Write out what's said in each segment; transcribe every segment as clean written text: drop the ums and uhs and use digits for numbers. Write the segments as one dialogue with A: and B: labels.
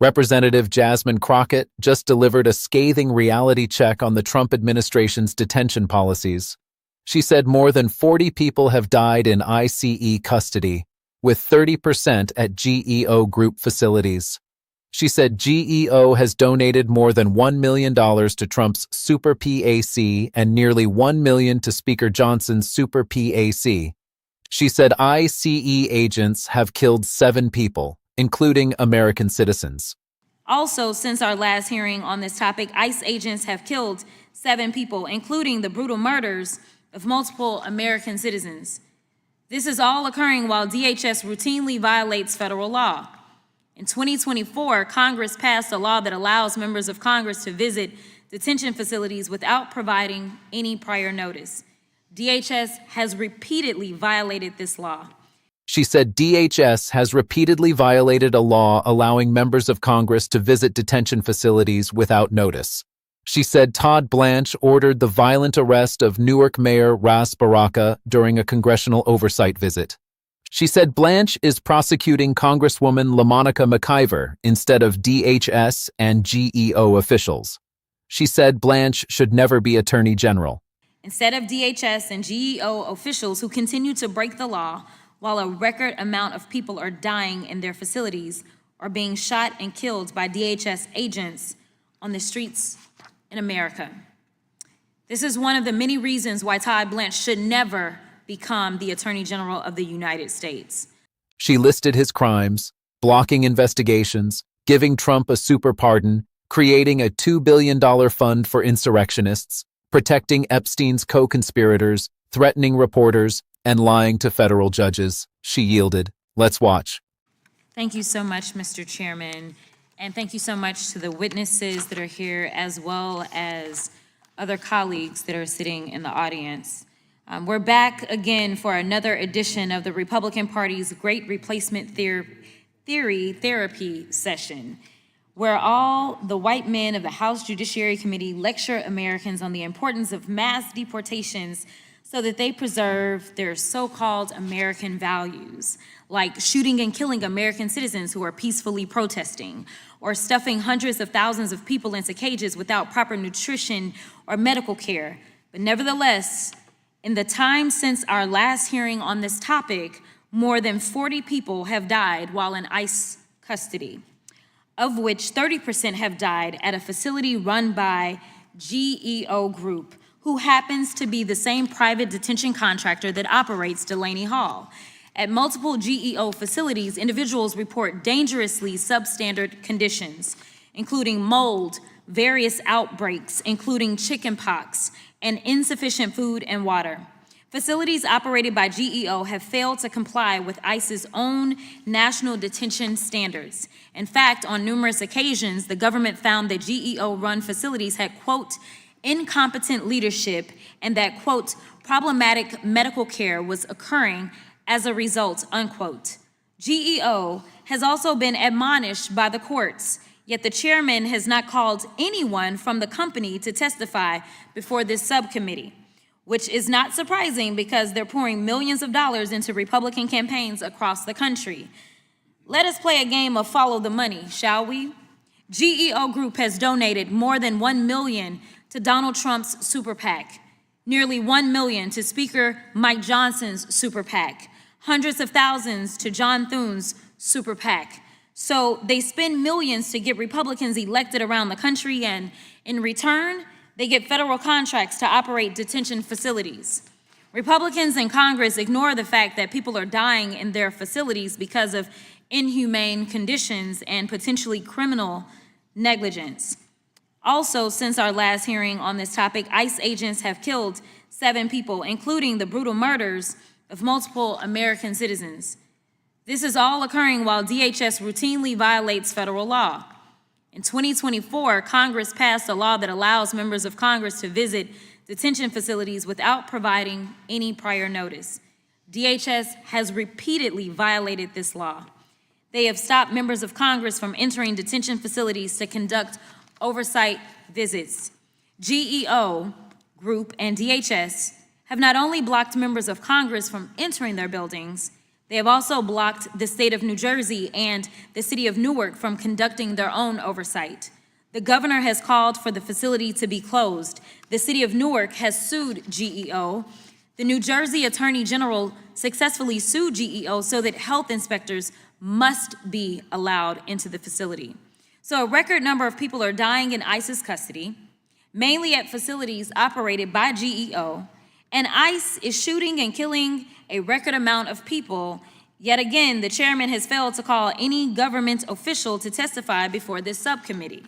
A: Representative Jasmine Crockett just delivered a scathing reality check on the Trump administration's detention policies. She said more than 40 people have died in ICE custody, with 30% at GEO Group facilities. She said GEO has donated more than $1 million to Trump's Super PAC and nearly $1 million to Speaker Johnson's Super PAC. She said ICE agents have killed 7 people, including American citizens.
B: Also, since our last hearing on this topic, ICE agents have killed 7 people, including the brutal murders of multiple American citizens. This is all occurring while DHS routinely violates federal law. In 2024, Congress passed a law that allows members of Congress to visit detention facilities without providing any prior notice. DHS has repeatedly violated this law.
A: She said DHS has repeatedly violated a law allowing members of Congress to visit detention facilities without notice. She said Todd Blanche ordered the violent arrest of Newark Mayor Ras Baraka during a congressional oversight visit. She said Blanche is prosecuting Congresswoman LaMonica McIver instead of DHS and GEO officials. She said Blanche should never be Attorney General.
B: Instead of DHS and GEO officials who continue to break the law while a record amount of people are dying in their facilities or being shot and killed by DHS agents on the streets in America. This is one of the many reasons why Todd Blanche should never become the Attorney General of the United States.
A: She listed his crimes: blocking investigations, giving Trump a super pardon, creating a $2 billion fund for insurrectionists, protecting Epstein's co-conspirators, threatening reporters, and lying to federal judges. She yielded. Let's watch.
B: Thank you so much, Mr. Chairman. And thank you so much to the witnesses that are here, as well as other colleagues that are sitting in the audience. We're back again for another edition of the Republican Party's Great Replacement Theory Therapy session, where all the white men of the House Judiciary Committee lecture Americans on the importance of mass deportations so that they preserve their so-called American values, like shooting and killing American citizens who are peacefully protesting, or stuffing hundreds of thousands of people into cages without proper nutrition or medical care. But nevertheless, in the time since our last hearing on this topic, more than 40 people have died while in ICE custody, of which 30% have died at a facility run by GEO Group, who happens to be the same private detention contractor that operates Delaney Hall. At multiple GEO facilities, individuals report dangerously substandard conditions, including mold, various outbreaks, including chickenpox, and insufficient food and water. Facilities operated by GEO have failed to comply with ICE's own national detention standards. In fact, on numerous occasions, the government found that GEO-run facilities had, quote, incompetent leadership, and that, quote, problematic medical care was occurring as a result, unquote. GEO has also been admonished by the courts, yet the chairman has not called anyone from the company to testify before this subcommittee, which is not surprising because they're pouring millions of dollars into Republican campaigns across the country. Let us play a game of follow the money, shall we? GEO Group has donated more than $1 million to Donald Trump's super PAC, nearly $1 million to Speaker Mike Johnson's super PAC, hundreds of thousands to John Thune's super PAC. So they spend millions to get Republicans elected around the country, and in return, they get federal contracts to operate detention facilities. Republicans in Congress ignore the fact that people are dying in their facilities because of inhumane conditions and potentially criminal negligence. Also, since our last hearing on this topic, ICE agents have killed 7 people, including the brutal murders of multiple American citizens. This is all occurring while DHS routinely violates federal law. In 2024, Congress passed a law that allows members of Congress to visit detention facilities without providing any prior notice. DHS has repeatedly violated this law. They have stopped members of Congress from entering detention facilities to conduct oversight visits. GEO Group and DHS have not only blocked members of Congress from entering their buildings, They have also blocked the state of New Jersey and the city of Newark from conducting their own oversight. The governor has called for the facility to be closed. The city of Newark has sued GEO. The New Jersey Attorney General successfully sued GEO so that health inspectors must be allowed into the facility. So a record number of people are dying in ICE's custody, mainly at facilities operated by GEO, and ICE is shooting and killing a record amount of people. Yet again, the chairman has failed to call any government official to testify before this subcommittee.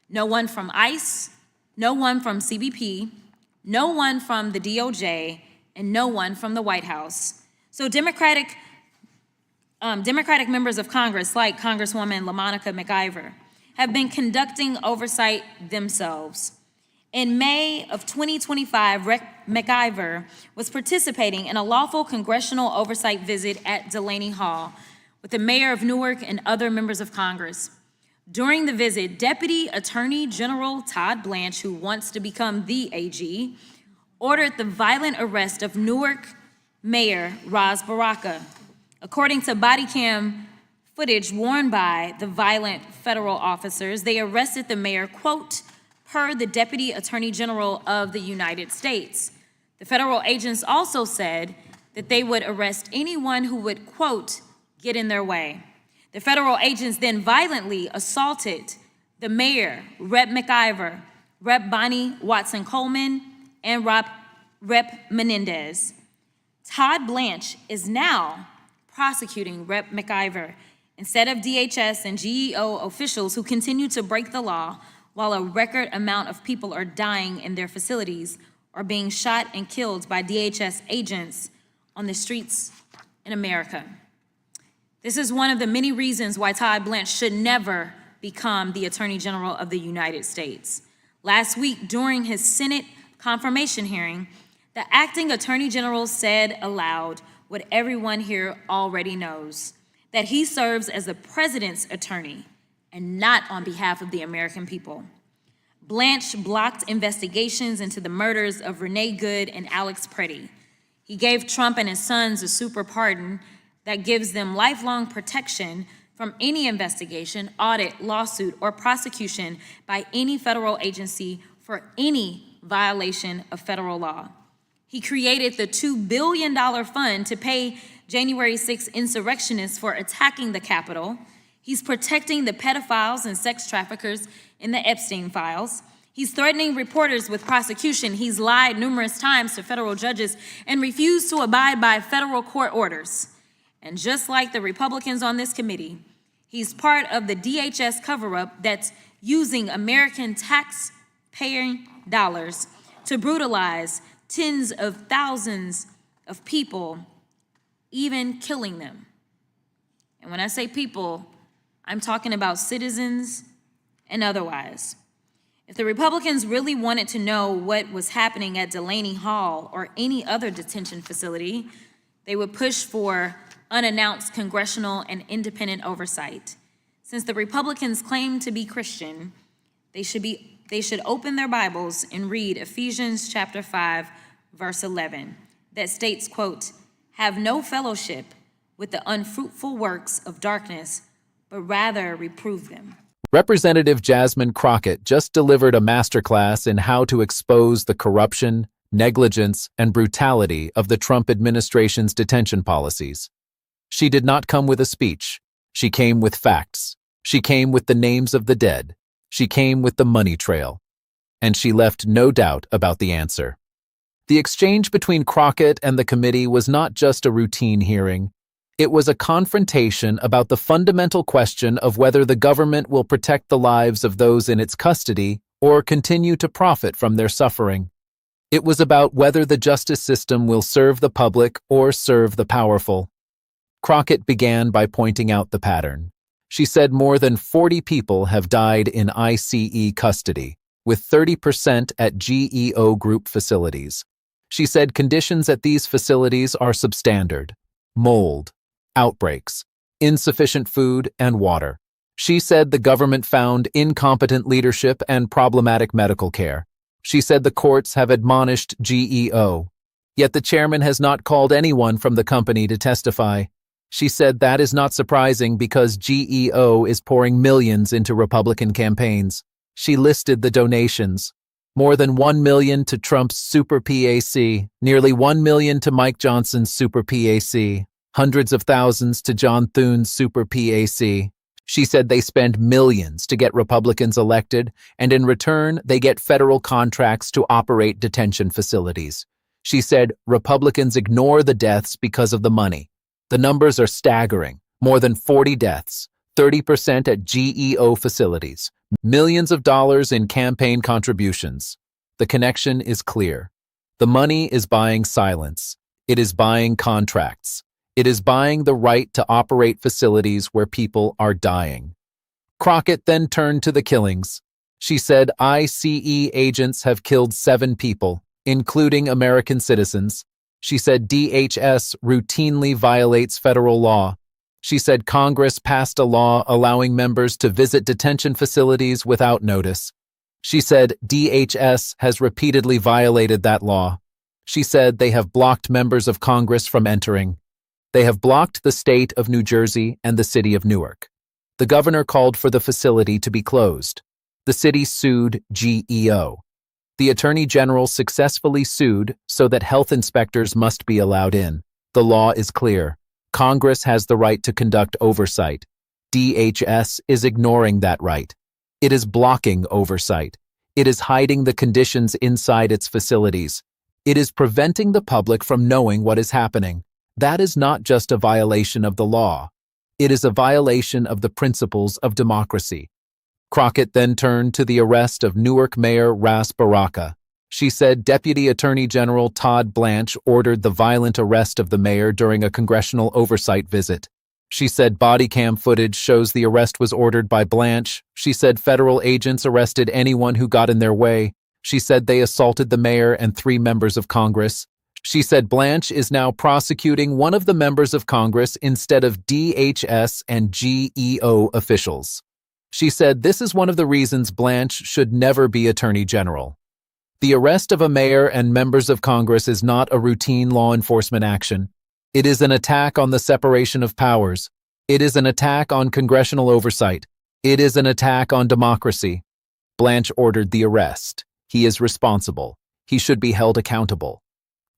B: No one from ICE, no one from CBP, no one from the DOJ, and no one from the White House. So Democratic members of Congress, like Congresswoman LaMonica McIver, have been conducting oversight themselves. In May of 2025, McIver was participating in a lawful congressional oversight visit at Delaney Hall with the mayor of Newark and other members of Congress. During the visit, Deputy Attorney General Todd Blanche, who wants to become the AG, ordered the violent arrest of Newark Mayor Ras Baraka. According to body cam footage worn by the violent federal officers, they arrested the mayor, quote, per the Deputy Attorney General of the United States. The federal agents also said that they would arrest anyone who would, quote, get in their way. The federal agents then violently assaulted the mayor, Rep. McIver, Rep. Bonnie Watson-Coleman, and Rep. Menendez. Todd Blanche is now prosecuting Rep. McIver instead of DHS and GEO officials who continue to break the law while a record amount of people are dying in their facilities or being shot and killed by DHS agents on the streets in America. This is one of the many reasons why Todd Blanche should never become the Attorney General of the United States. Last week, during his Senate confirmation hearing, the acting Attorney General said aloud what everyone here already knows, that he serves as the president's attorney and not on behalf of the American people. Blanche blocked investigations into the murders of Renee Good and Alex Preddy. He gave Trump and his sons a super pardon that gives them lifelong protection from any investigation, audit, lawsuit, or prosecution by any federal agency for any violation of federal law. He created the $2 billion fund to pay January 6 insurrectionists for attacking the Capitol. He's protecting the pedophiles and sex traffickers in the Epstein files. He's threatening reporters with prosecution. He's lied numerous times to federal judges and refused to abide by federal court orders. And just like the Republicans on this committee, he's part of the DHS cover-up that's using American taxpayer dollars to brutalize tens of thousands of people, even killing them. And when I say people, I'm talking about citizens and otherwise. If the Republicans really wanted to know what was happening at Delaney Hall or any other detention facility, they would push for unannounced congressional and independent oversight. Since the Republicans claim to be Christian, they should open their Bibles and read Ephesians chapter 5, verse 11, that states, quote, have no fellowship with the unfruitful works of darkness, but rather reprove them.
A: Representative Jasmine Crockett just delivered a masterclass in how to expose the corruption, negligence, and brutality of the Trump administration's detention policies. She did not come with a speech. She came with facts. She came with the names of the dead. She came with the money trail. And she left no doubt about the answer. The exchange between Crockett and the committee was not just a routine hearing. It was a confrontation about the fundamental question of whether the government will protect the lives of those in its custody or continue to profit from their suffering. It was about whether the justice system will serve the public or serve the powerful. Crockett began by pointing out the pattern. She said more than 40 people have died in ICE custody, with 30% at GEO group facilities. She said conditions at these facilities are substandard: mold, outbreaks, insufficient food and water. She said the government found incompetent leadership and problematic medical care. She said the courts have admonished GEO, yet the chairman has not called anyone from the company to testify. She said that is not surprising because GEO is pouring millions into Republican campaigns. She listed the donations. More than $1 million to Trump's Super PAC, nearly $1 million to Mike Johnson's Super PAC, hundreds of thousands to John Thune's Super PAC. She said they spend millions to get Republicans elected, and in return, they get federal contracts to operate detention facilities. She said Republicans ignore the deaths because of the money. The numbers are staggering. More than 40 deaths, 30% at GEO facilities, millions of dollars in campaign contributions. The connection is clear. The money is buying silence. It is buying contracts. It is buying the right to operate facilities where people are dying. Crockett then turned to the killings. She said ICE agents have killed 7 people, including American citizens. She said DHS routinely violates federal law. She said Congress passed a law allowing members to visit detention facilities without notice. She said DHS has repeatedly violated that law. She said they have blocked members of Congress from entering. They have blocked the state of New Jersey and the city of Newark. The governor called for the facility to be closed. The city sued GEO. The Attorney General successfully sued so that health inspectors must be allowed in. The law is clear. Congress has the right to conduct oversight. DHS is ignoring that right. It is blocking oversight. It is hiding the conditions inside its facilities. It is preventing the public from knowing what is happening. That is not just a violation of the law. It is a violation of the principles of democracy. Crockett then turned to the arrest of Newark Mayor Ras Baraka. She said Deputy Attorney General Todd Blanche ordered the violent arrest of the mayor during a congressional oversight visit. She said body cam footage shows the arrest was ordered by Blanche. She said federal agents arrested anyone who got in their way. She said they assaulted the mayor and 3 members of Congress. She said Blanche is now prosecuting one of the members of Congress instead of DHS and GEO officials. She said this is one of the reasons Blanche should never be Attorney General. The arrest of a mayor and members of Congress is not a routine law enforcement action. It is an attack on the separation of powers. It is an attack on congressional oversight. It is an attack on democracy. Blanche ordered the arrest. He is responsible. He should be held accountable.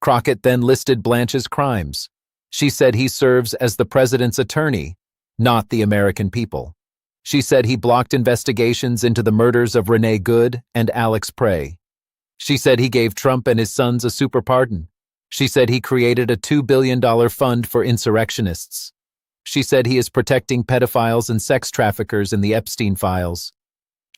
A: Crockett then listed Blanche's crimes. She said he serves as the president's attorney, not the American people. She said he blocked investigations into the murders of Renee Good and Alex Prey. She said he gave Trump and his sons a super pardon. She said he created a $2 billion fund for insurrectionists. She said he is protecting pedophiles and sex traffickers in the Epstein files.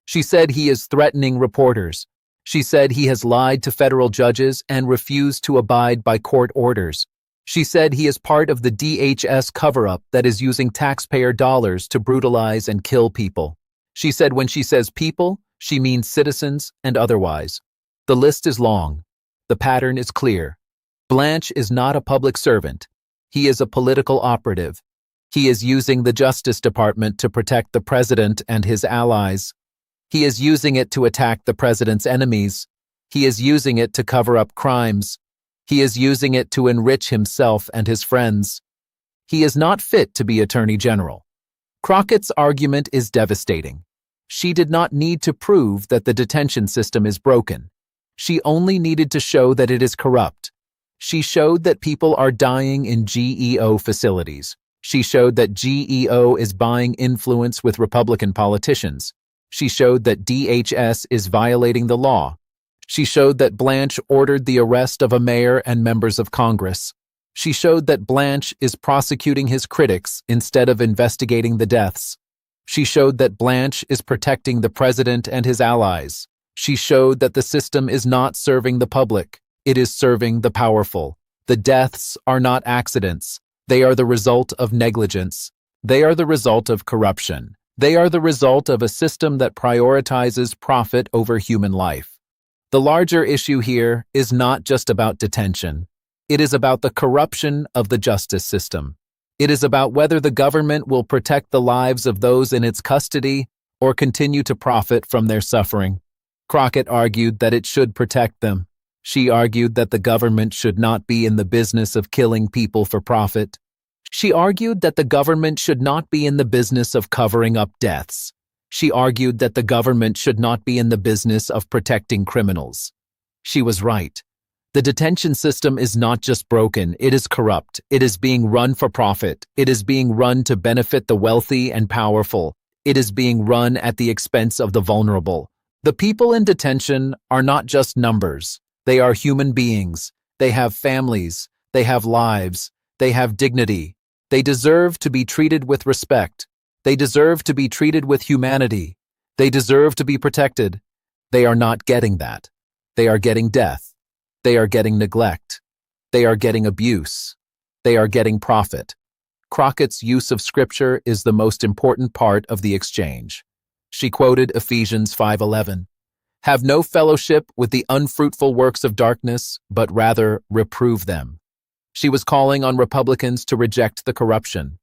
A: She said he is threatening reporters. She said he has lied to federal judges and refused to abide by court orders. She said he is part of the DHS cover-up that is using taxpayer dollars to brutalize and kill people. She said when she says people, she means citizens and otherwise. The list is long. The pattern is clear. Blanche is not a public servant. He is a political operative. He is using the Justice Department to protect the president and his allies. He is using it to attack the president's enemies. He is using it to cover up crimes. He is using it to enrich himself and his friends. He is not fit to be Attorney General. Crockett's argument is devastating. She did not need to prove that the detention system is broken. She only needed to show that it is corrupt. She showed that people are dying in GEO facilities. She showed that GEO is buying influence with Republican politicians. She showed that DHS is violating the law. She showed that Blanche ordered the arrest of a mayor and members of Congress. She showed that Blanche is prosecuting his critics instead of investigating the deaths. She showed that Blanche is protecting the president and his allies. She showed that the system is not serving the public. It is serving the powerful. The deaths are not accidents. They are the result of negligence. They are the result of corruption. They are the result of a system that prioritizes profit over human life. The larger issue here is not just about detention. It is about the corruption of the justice system. It is about whether the government will protect the lives of those in its custody or continue to profit from their suffering. Crockett argued that it should protect them. She argued that the government should not be in the business of killing people for profit. She argued that the government should not be in the business of covering up deaths. She argued that the government should not be in the business of protecting criminals. She was right. The detention system is not just broken, it is corrupt. It is being run for profit. It is being run to benefit the wealthy and powerful. It is being run at the expense of the vulnerable. The people in detention are not just numbers. They are human beings. They have families. They have lives. They have dignity. They deserve to be treated with respect. They deserve to be treated with humanity. They deserve to be protected. They are not getting that. They are getting death. They are getting neglect. They are getting abuse. They are getting profit. Crockett's use of scripture is the most important part of the exchange. She quoted Ephesians 5:11. Have no fellowship with the unfruitful works of darkness, but rather reprove them. She was calling on Republicans to reject the corruption.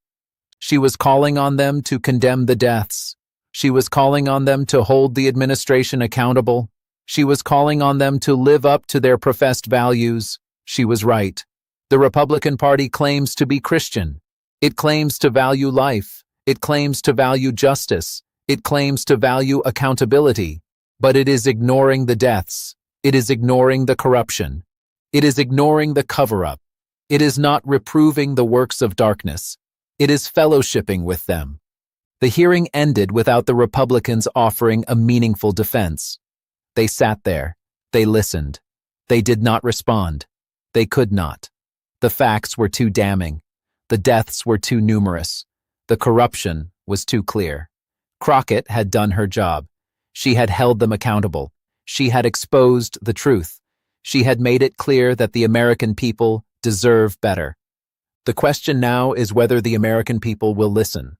A: She was calling on them to condemn the deaths. She was calling on them to hold the administration accountable. She was calling on them to live up to their professed values. She was right. The Republican Party claims to be Christian. It claims to value life. It claims to value justice. It claims to value accountability. But it is ignoring the deaths. It is ignoring the corruption. It is ignoring the cover-up. It is not reproving the works of darkness. It is fellowshipping with them. The hearing ended without the Republicans offering a meaningful defense. They sat there. They listened. They did not respond. They could not. The facts were too damning. The deaths were too numerous. The corruption was too clear. Crockett had done her job. She had held them accountable. She had exposed the truth. She had made it clear that the American people deserve better. The question now is whether the American people will listen.